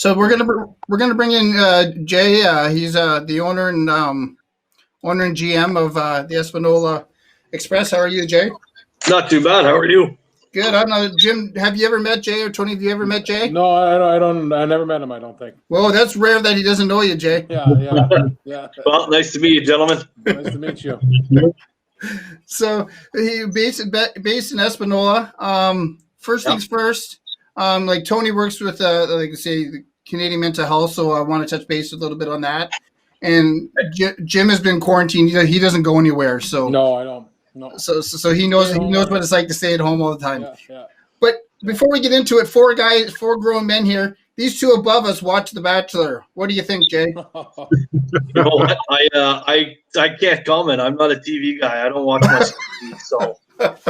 So we're gonna bring in Jay. He's the owner and GM of the Espanola Express. How are you, Jay? Not too bad. How are you? Good. I don't know, Jim. Have you ever met Jay, or Tony? Have you ever met Jay? No, I don't. I never met him. I don't think. Well, that's rare that he doesn't know you, Jay. Yeah. Well, nice to meet you, gentlemen. Nice to meet you. So he based in Espanola. First things first. Like Tony works with like I say, the Canadian Mental Health, so I want to touch base a little bit on that. And Jim has been quarantined. He doesn't go anywhere. So no, I don't. No. So he knows what it's like to stay at home all the time. Yeah. But before we get into it, four grown men here. These two above us watch The Bachelor. What do you think, Jay? You know what? I can't comment. I'm not a TV guy. I don't watch much TV. So, but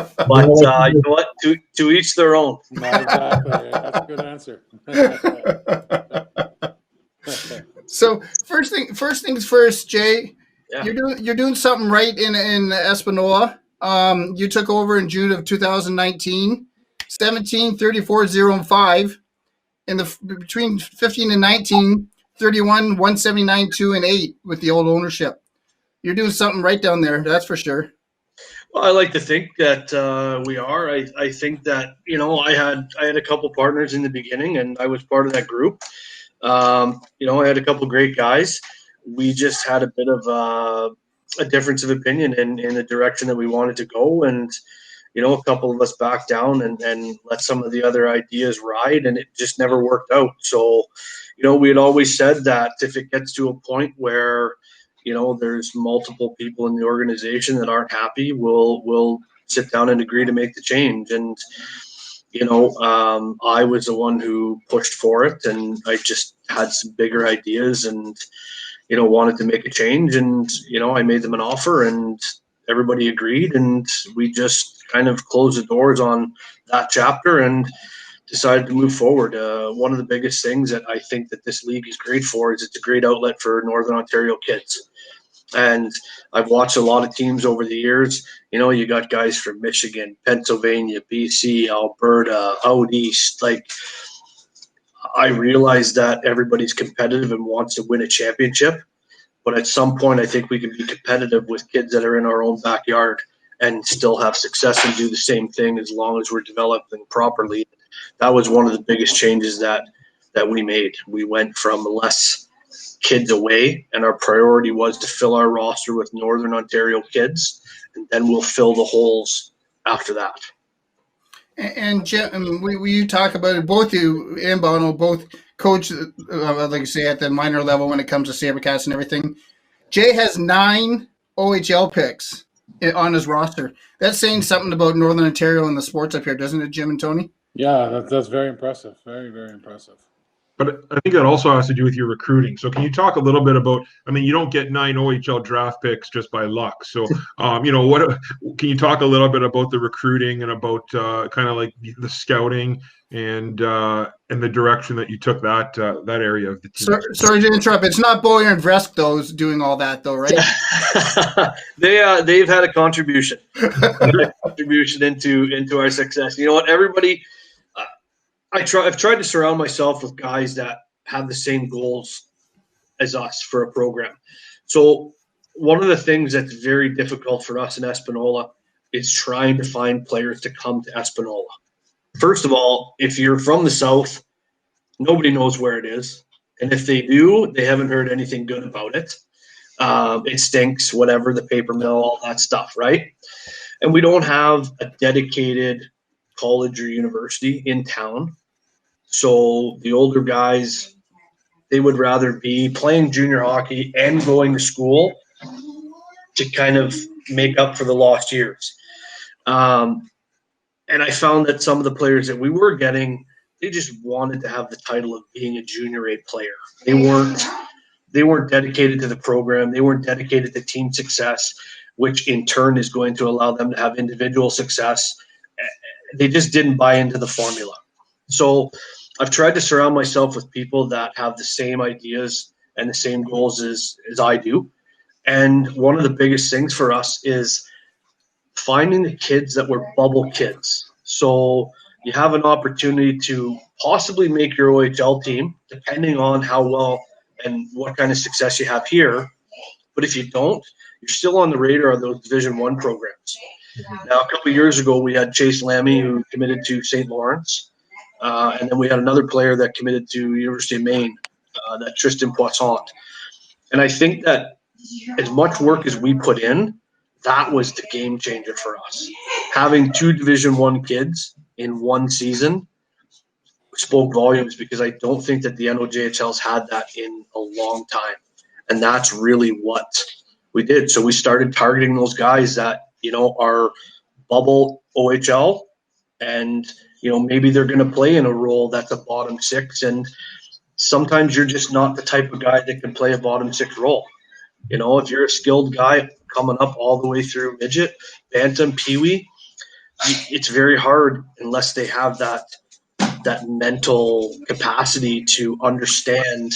you know what? To each their own. No, exactly. That's a good answer. So first things first, Jay. Yeah. You're doing something right in Espanola. You took over in June of 2019, 17, 34, 0, and 5. In the between 15 and 19, 31, 179, 2, and 8 with the old ownership. You're doing something right down there, that's for sure. Well, I like to think that we are. I think that, you know, I had a couple partners in the beginning, and I was part of that group. You know, I had a couple great guys. We just had a bit of a difference of opinion in the direction that we wanted to go, and you know, a couple of us backed down and let some of the other ideas ride, and it just never worked out. So, you know, we had always said that if it gets to a point where, you know, there's multiple people in the organization that aren't happy, we'll sit down and agree to make the change. And, you know, I was the one who pushed for it, and I just had some bigger ideas and, you know, wanted to make a change. And, you know, I made them an offer, and everybody agreed, and we just kind of closed the doors on that chapter and decided to move forward. One of the biggest things that I think that this league is great for is it's a great outlet for Northern Ontario kids. And I've watched a lot of teams over the years. You know, you got guys from Michigan, Pennsylvania, BC, Alberta, out east. Like, I realize that everybody's competitive and wants to win a championship. But at some point, I think we can be competitive with kids that are in our own backyard and still have success and do the same thing as long as we're developing properly. That was one of the biggest changes that we made. We went from less kids away, and our priority was to fill our roster with Northern Ontario kids, and then we'll fill the holes after that. And Jim, we talk about it, both you and Bono, both coach, like I say, at the minor level when it comes to SaberCats and everything. Jay has 9 OHL picks on his roster. That's saying something about Northern Ontario and the sports up here, doesn't it, Jim and Tony? Yeah, that's very impressive. Very, very impressive. But I think that also has to do with your recruiting. So can you talk a little bit about, I mean, you don't get 9 OHL draft picks just by luck. So, you know, what can you talk a little bit about the recruiting and about kind of like the scouting and the direction that you took that area of the team? Sorry to interrupt. It's not Boyer and Vresk, though, who's doing all that, though, right? They've had a contribution, into our success. You know what, everybody. I've tried to surround myself with guys that have the same goals as us for a program. So one of the things that's very difficult for us in Espanola is trying to find players to come to Espanola. First of all, if you're from the South, nobody knows where it is. And if they do, they haven't heard anything good about it. It stinks, whatever, the paper mill, all that stuff, right? And we don't have a dedicated college or university in town. So the older guys, they would rather be playing junior hockey and going to school to kind of make up for the lost years. And I found that some of the players that we were getting, they just wanted to have the title of being a junior A player. They weren't dedicated to the program. They weren't dedicated to team success, which in turn is going to allow them to have individual success. They just didn't buy into the formula. So I've tried to surround myself with people that have the same ideas and the same goals as I do. And one of the biggest things for us is finding the kids that were bubble kids. So you have an opportunity to possibly make your OHL team, depending on how well and what kind of success you have here. But if you don't, you're still on the radar of those Division I programs. Now, a couple of years ago, we had Chase Lammy, who committed to St. Lawrence. And then we had another player that committed to University of Maine, that Tristan Poisson. And I think that as much work as we put in, that was the game changer for us. Having 2 Division I kids in one season spoke volumes, because I don't think that the NOJHL's had that in a long time. And that's really what we did. So we started targeting those guys that, are bubble OHL, and, maybe they're going to play in a role that's a bottom 6. And sometimes you're just not the type of guy that can play a bottom 6 role. If you're a skilled guy coming up all the way through midget, bantam, peewee, it's very hard unless they have that mental capacity to understand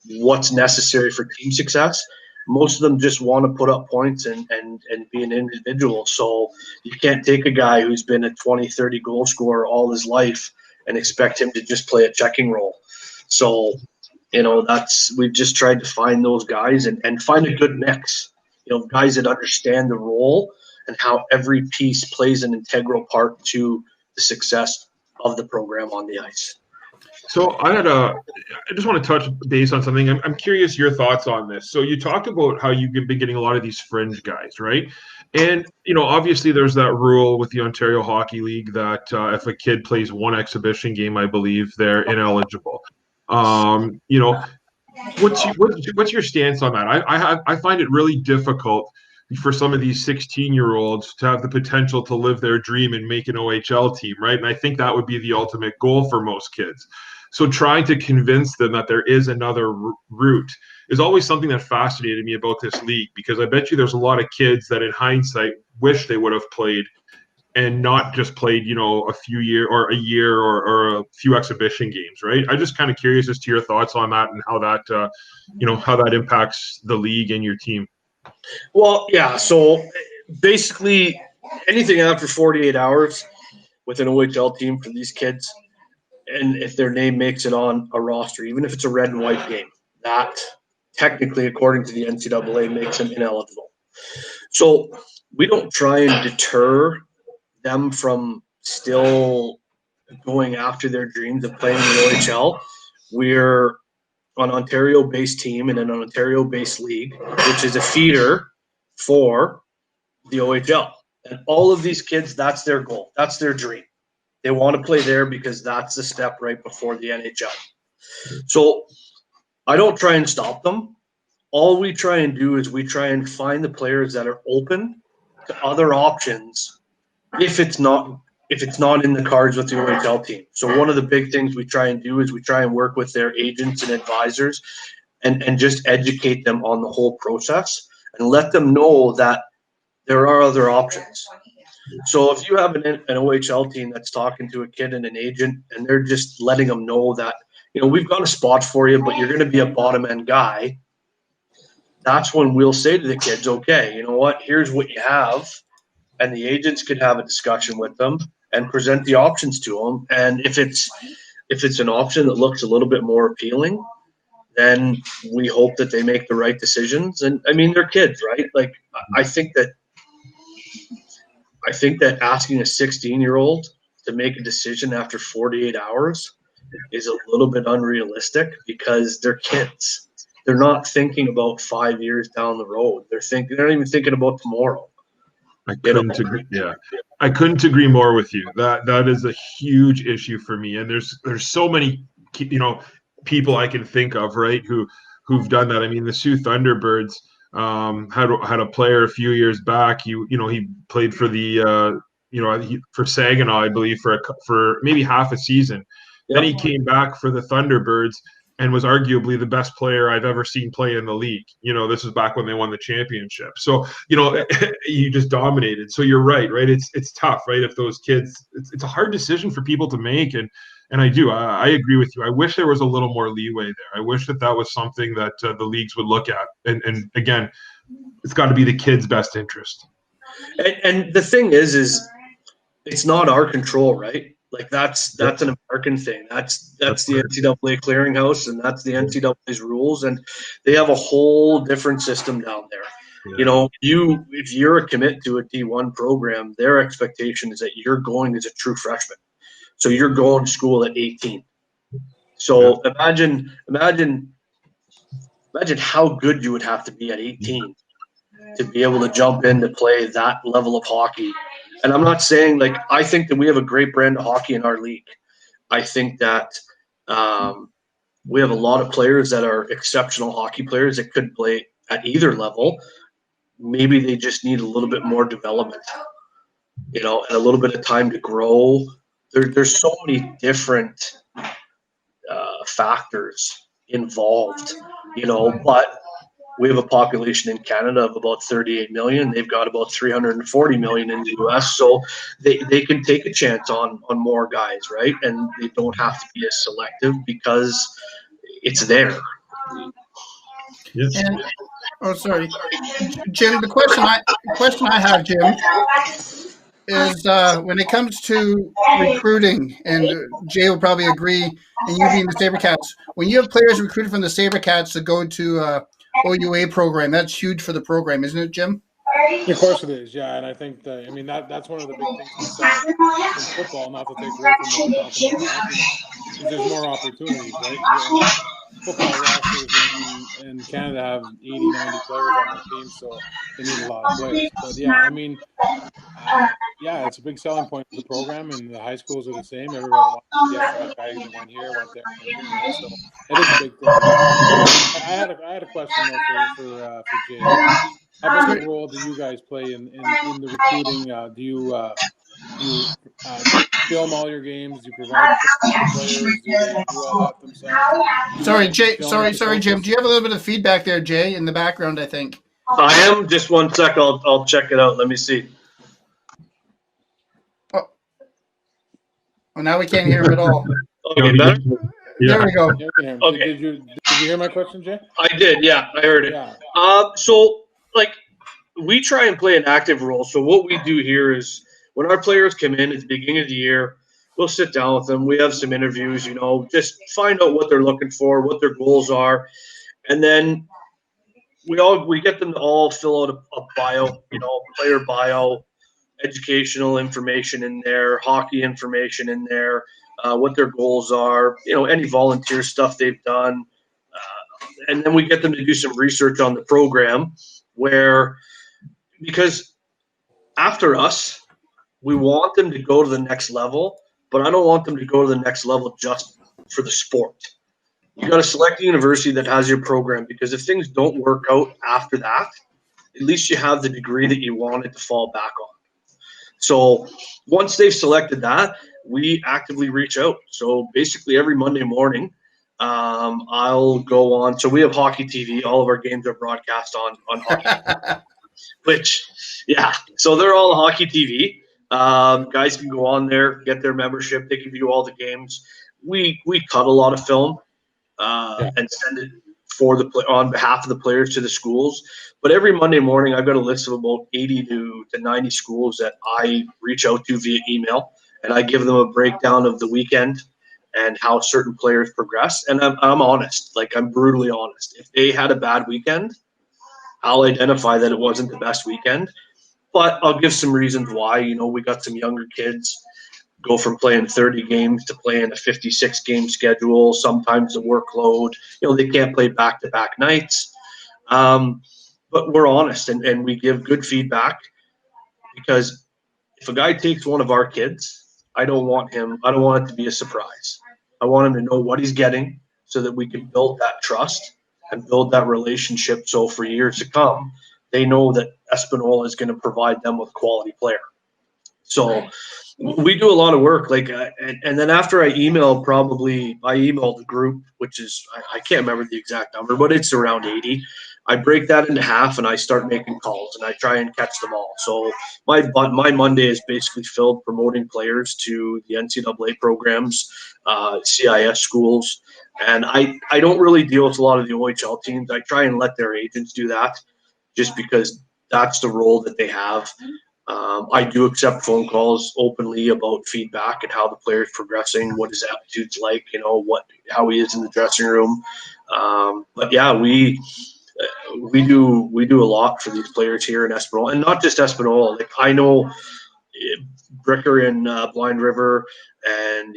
what's necessary for team success. Most of them just want to put up points and be an individual. So you can't take a guy who's been a 20, 30 goal scorer all his life and expect him to just play a checking role. So, we've just tried to find those guys and find a good mix, guys that understand the role and how every piece plays an integral part to the success of the program on the ice. So I just want to touch base on something. I'm curious your thoughts on this. So you talked about how you've been getting a lot of these fringe guys, right? And, obviously there's that rule with the Ontario Hockey League that if a kid plays one exhibition game, I believe they're ineligible. What's your stance on that? I find it really difficult for some of these 16-year-olds to have the potential to live their dream and make an OHL team, right? And I think that would be the ultimate goal for most kids. So trying to convince them that there is another route is always something that fascinated me about this league, because I bet you there's a lot of kids that in hindsight wish they would have played and not just played, a year or a few exhibition games, right? I'm just kind of curious as to your thoughts on that and how that, how that impacts the league and your team. Well, yeah. So basically, anything after 48 hours with an OHL team for these kids, and if their name makes it on a roster, even if it's a red and white game, that technically, according to the NCAA, makes them ineligible. So we don't try and deter them from still going after their dreams of playing in the OHL. We're an Ontario-based team in an Ontario-based league, which is a feeder for the OHL. And all of these kids, that's their goal. That's their dream. They want to play there because that's the step right before the NHL. So I don't try and stop them. All we try and do is we try and find the players that are open to other options if it's not in the cards with the OHL team. So one of the big things we try and do is we try and work with their agents and advisors and just educate them on the whole process and let them know that there are other options. So if you have an OHL team that's talking to a kid and an agent and they're just letting them know that, we've got a spot for you, but you're going to be a bottom end guy, that's when we'll say to the kids, okay, you know what, here's what you have. And the agents could have a discussion with them and present the options to them. And if it's an option that looks a little bit more appealing, then we hope that they make the right decisions. And I mean, they're kids, right? Like, I think that asking a 16-year-old to make a decision after 48 hours is a little bit unrealistic because they're kids. They're not thinking about 5 years down the road. They're not even thinking about tomorrow. I couldn't agree more with you. That is a huge issue for me. And there's so many, people I can think of, right, who've done that. I mean, the Sioux Thunderbirds had a player a few years back. He played for the for Saginaw, I believe, for maybe half a season. Yep. Then he came back for the Thunderbirds and was arguably the best player I've ever seen play in the league. This is back when they won the championship. So, you just dominated. So you're right? It's tough, right? If those kids, it's a hard decision for people to make. And I agree with you. I wish there was a little more leeway there. I wish that was something that the leagues would look at. And again, it's got to be the kid's best interest. And the thing is it's not our control, right? Like that's an American thing. That's the NCAA clearinghouse, and that's the NCAA's rules, and they have a whole different system down there. Yeah. You know, if you're a commit to a D1 program, their expectation is that you're going as a true freshman. So you're going to school at 18. So imagine how good you would have to be at 18 to be able to jump in to play that level of hockey. And I'm not saying, like, I think that we have a great brand of hockey in our league. I think that we have a lot of players that are exceptional hockey players that could play at either level. Maybe they just need a little bit more development, you know, and a little bit of time to grow. There's so many different factors involved, you know, but we have a population in Canada of about 38 million. They've got about 340 million in the US. So they can take a chance on more guys, right? And they don't have to be as selective because it's there. Yes. And, oh, sorry, Jim. The question I have, Jim, is when it comes to recruiting, and Jay will probably agree, and you being the SaberCats, when you have players recruited from the SaberCats to go to OUA program, that's huge for the program, isn't it, Jim? Of course it is, yeah, and I think that, I mean, that's one of the big things we saw in football, not to take away from what we're talking about hockey now, is there's more opportunities, right? Football rosters in Canada have 80, 90 players on their team, so they need a lot of players. But yeah, I mean, yeah, it's a big selling point of the program, and the high schools are the same. Everybody wants to get that guy who went here, went there, right? So it is a big thing. I had a question though for Jay. How big a role do you guys play in the recruiting? Do you film all your games? Do you provide players? Do they do all that themselves? Sorry, Jay. Sorry, Jim. Do you have a little bit of feedback there, Jay, in the background? I think. I am. Just 1 sec. I'll check it out. Let me see. Oh, now we can't hear him at all. Okay, better? Yeah. There we go. Okay. Did you hear my question, Jay? I did. Yeah, I heard it. Yeah. So, like, we try and play an active role. So what we do here is when our players come in at the beginning of the year, we'll sit down with them. We have some interviews, you know, just find out what they're looking for, what their goals are. And then we get them to all fill out a bio, you know, player bio, educational information in there, hockey information in there, what their goals are, you know, any volunteer stuff they've done. And then we get them to do some research on the program because after us, we want them to go to the next level, but I don't want them to go to the next level just for the sport. You got to select a university that has your program, because if things don't work out after that, at least you have the degree that you wanted to fall back on. So once they've selected that, we actively reach out. So basically every Monday morning, I'll go on. So we have Hockey TV. All of our games are broadcast on Hockey. Which, yeah, so they're all Hockey TV. Guys can go on there, get their membership. They can view all the games. We cut a lot of film and send it on behalf of the players to the schools. But every Monday morning, I've got a list of about 80 to 90 schools that I reach out to via email, and I give them a breakdown of the weekend and how certain players progress. And I'm honest, like I'm brutally honest. If they had a bad weekend, I'll identify that it wasn't the best weekend, but I'll give some reasons why. You know, we got some younger kids go from playing 30 games to playing a 56 game schedule. Sometimes the workload, you know, they can't play back-to-back nights. But we're honest and we give good feedback, because if a guy takes one of our kids, I don't want it to be a surprise. I want him to know what he's getting so that we can build that trust and build that relationship. So for years to come, they know that Espanola is going to provide them with a quality player. So we do a lot of work, like, and then after I email the group, which is, I can't remember the exact number, but it's around 80. I break that into half and I start making calls and I try and catch them all. So my Monday is basically filled promoting players to the NCAA programs, CIS schools. And I don't really deal with a lot of the OHL teams. I try and let their agents do that, just because that's the role that they have. I do accept phone calls openly about feedback and how the player's progressing, what his attitude's like, how he is in the dressing room. But yeah, we do a lot for these players here in Espanola, and not just Espanola. Like, I know Bricker in Blind River, and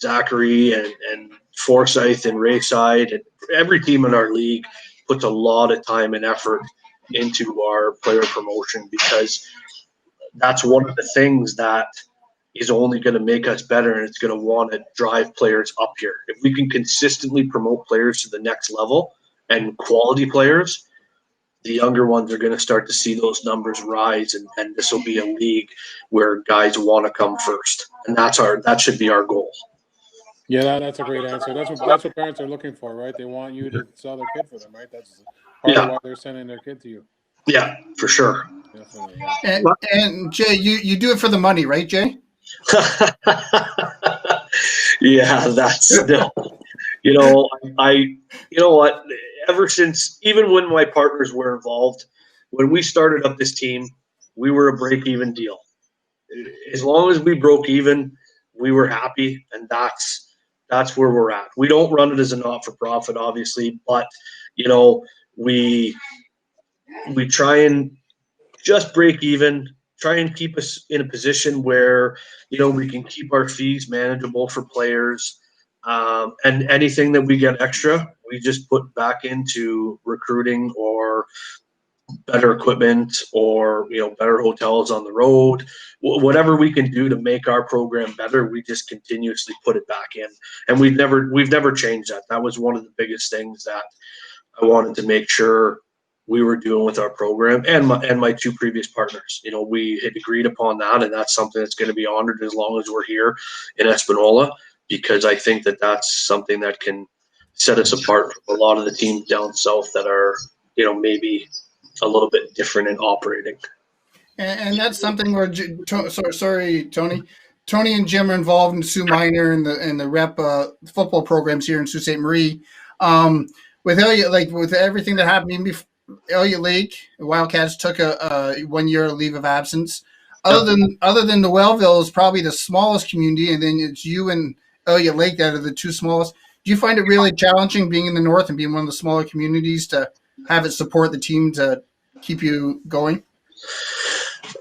Zachary and Forsyth and Rayside, and every team in our league puts a lot of time and effort into our player promotion, because that's one of the things that is only going to make us better, and it's going to want to drive players up here. If we can consistently promote players to the next level, and quality players, the younger ones are going to start to see those numbers rise, and this will be a league where guys want to come first, and that should be our goal. Yeah, that's a great answer. That's what parents are looking for, right? They want you to sell their kid for them, right? That's part of why they're sending their kid to you. Yeah, for sure. Definitely. Yeah. And Jay, you do it for the money, right, Jay? Yeah, that's still. You know what? Ever since, even when my partners were involved, when we started up this team, we were a break-even deal. As long as we broke even, we were happy, and that's where we're at. We don't run it as a not-for-profit, obviously, but we try and just break even. Try and keep us in a position where we can keep our fees manageable for players. And anything that we get extra, we just put back into recruiting or better equipment, or better hotels on the road. Whatever we can do to make our program better, we just continuously put it back in. And we've never changed that. That was one of the biggest things that I wanted to make sure we were doing with our program, and my two previous partners. We had agreed upon that, and that's something that's going to be honored as long as we're here in Espanola, because I think that that's something that can set us apart from a lot of the teams down south that are, maybe a little bit different in operating. And that's something where, sorry, Tony. Tony and Jim are involved in Sault Minor and the rep football programs here in Sault Ste. Marie. With Elliott, with everything that happened before, Elliott Lake, the Wildcats took a 1 year leave of absence. Other than the Wellville is probably the smallest community, and then it's you and Elliott Lake that are the two smallest. Do you find it really challenging being in the north and being one of the smaller communities to have it support the team to keep you going?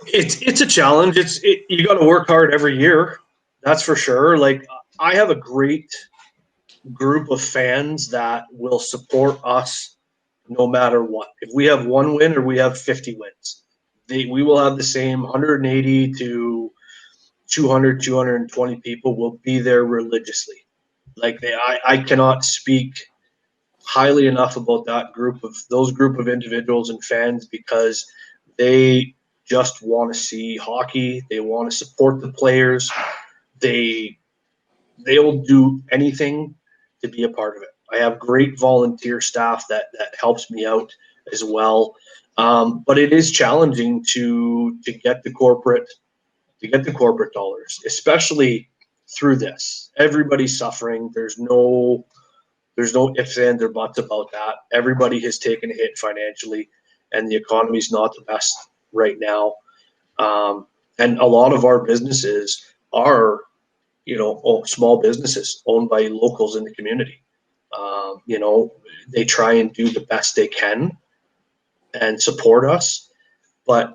It's a challenge. You got to work hard every year. That's for sure. Like, I have a great group of fans that will support us no matter what. If we have one win or we have 50 wins, we will have the same 180 to 200, 220 people will be there religiously. Like, I cannot speak highly enough about those group of individuals and fans, because they just want to see hockey. They want to support the players. They'll do anything to be a part of it. I have great volunteer staff that helps me out as well. But it is challenging to get the corporate dollars, especially through this. Everybody's suffering. There's no ifs, ands, or buts about that. Everybody has taken a hit financially, and the economy's not the best right now. And a lot of our businesses are, small businesses owned by locals in the community. They try and do the best they can and support us, but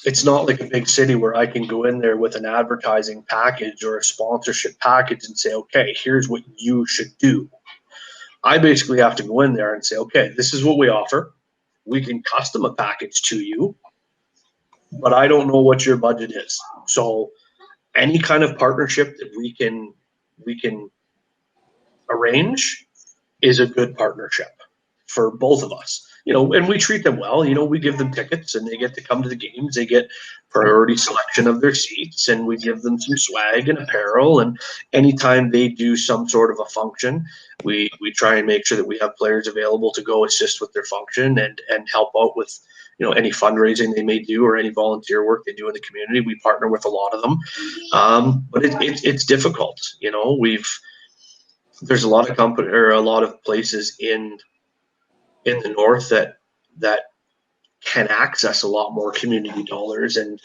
it's not like a big city where I can go in there with an advertising package or a sponsorship package and say, okay, here's what you should do. I basically have to go in there and say, okay, this is what we offer. We can custom a package to you, but I don't know what your budget is. So any kind of partnership that we can arrange is a good partnership for both of us. And we treat them well. We give them tickets, and they get to come to the games. They get priority selection of their seats, and we give them some swag and apparel. And anytime they do some sort of a function, we try and make sure that we have players available to go assist with their function and help out with any fundraising they may do or any volunteer work they do in the community. We partner with a lot of them, but it's difficult. There's a lot of company or a lot of places in the north that can access a lot more community dollars, and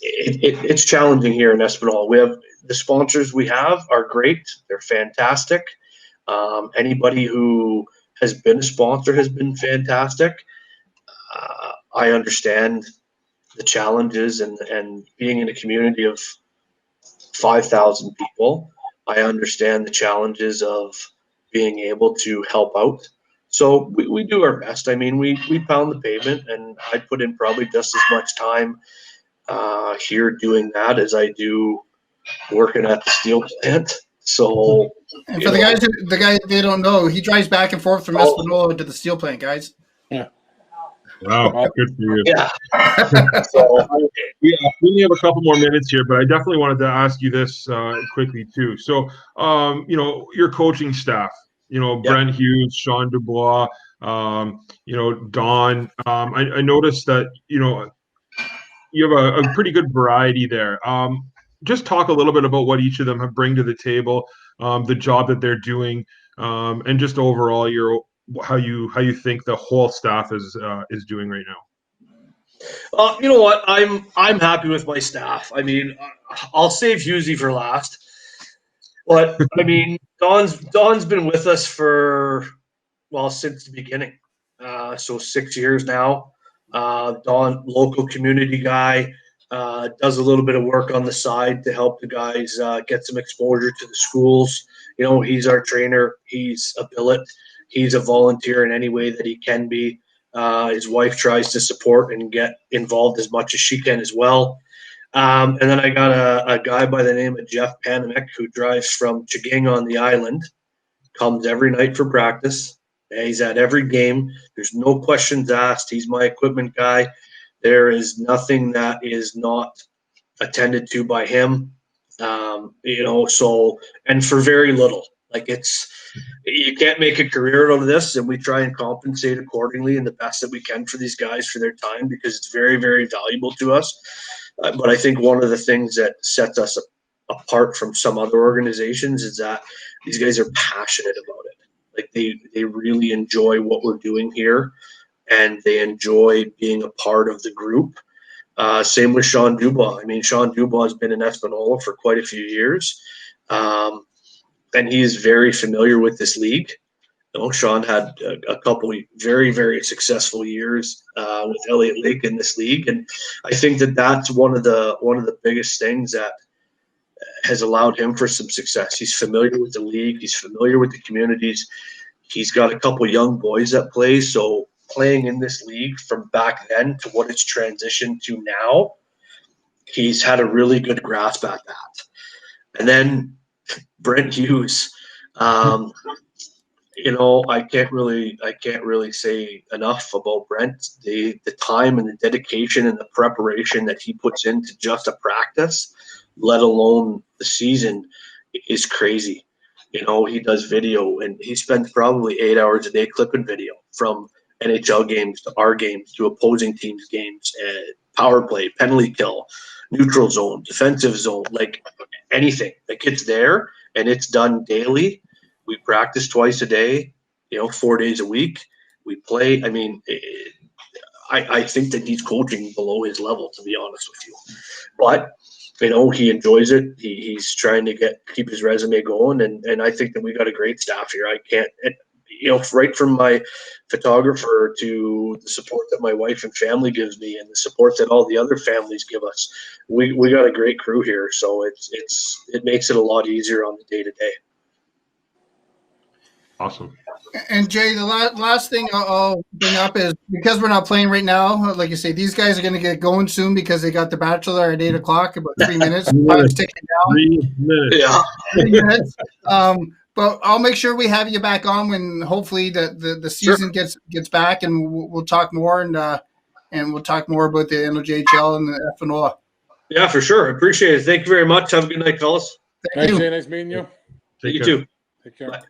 it's challenging here in Espanola. We have the sponsors we have are great. They're fantastic. Anybody who has been a sponsor has been fantastic. I understand the challenges and being in a community of 5,000 people. I understand the challenges of being able to help out. So we do our best. I mean, we pound the pavement, and I put in probably just as much time here doing that as I do working at the steel plant. So, and for the guy they don't know, he drives back and forth from Espanola to the steel plant, guys. Yeah. Wow, good for you. Yeah. So, we only have a couple more minutes here, but I definitely wanted to ask you this quickly too. So, your coaching staff, Brent Hughes, Sean Dubois, Don. I noticed that you have a pretty good variety there. Just talk a little bit about what each of them bring to the table, the job that they're doing, and just overall how you think the whole staff is doing right now. You know what? I'm happy with my staff. I mean, I'll save Husey for last. But I mean, Don's been with us since the beginning. So 6 years now. Don, local community guy, does a little bit of work on the side to help the guys get some exposure to the schools. He's our trainer. He's a billet. He's a volunteer in any way that he can be. His wife tries to support and get involved as much as she can as well. And then I got a guy by the name of Jeff Panamek who drives from Chaging on the island, comes every night for practice. He's at every game. There's no questions asked. He's my equipment guy. There is nothing that is not attended to by him. And for very little. You can't make a career out of this, and we try and compensate accordingly and the best that we can for these guys for their time, because it's very, very valuable to us. But I think one of the things that sets us apart from some other organizations is that these guys are passionate about it. They really enjoy what we're doing here, and they enjoy being a part of the group. Same with Sean Dubois. I mean, Sean Dubois has been in Espanola for quite a few years, and he is very familiar with this league. Sean had a couple of very, very successful years with Elliott Lake in this league, and I think that's one of the biggest things that has allowed him for some success. He's familiar with the league. He's familiar with the communities. He's got a couple young boys that play. So playing in this league from back then to what it's transitioned to now, he's had a really good grasp at that. And then Brent Hughes, I can't really say enough about Brent. The time and the dedication and the preparation that he puts into just a practice, let alone the season, is crazy. He does video, and he spends probably 8 hours a day clipping video from NHL games to our games to opposing teams' games, power play, penalty kill, neutral zone, defensive zone, anything. It's there, and it's done daily. We practice twice a day, 4 days a week. We play. I mean, I think that he's coaching below his level, to be honest with you. But he enjoys it. He's trying to keep his resume going, and I think that we got a great staff here. I can't, right from my photographer to the support that my wife and family gives me, and the support that all the other families give us, we got a great crew here. So it makes it a lot easier on the day to day. Awesome. And Jay, the last thing I'll bring up is, because we're not playing right now, like you say, these guys are going to get going soon because they got the Bachelor at 8 o'clock, about 3 minutes. Time's ticking down. 3 minutes. Yeah. 3 minutes. But I'll make sure we have you back on when hopefully the season gets back, and we'll talk more, and we'll talk more about the NOJHL and the Espanola. Yeah, for sure. I appreciate it. Thank you very much. Have a good night, fellas. Thanks, Jay. Nice meeting you. You too. Take care. Bye.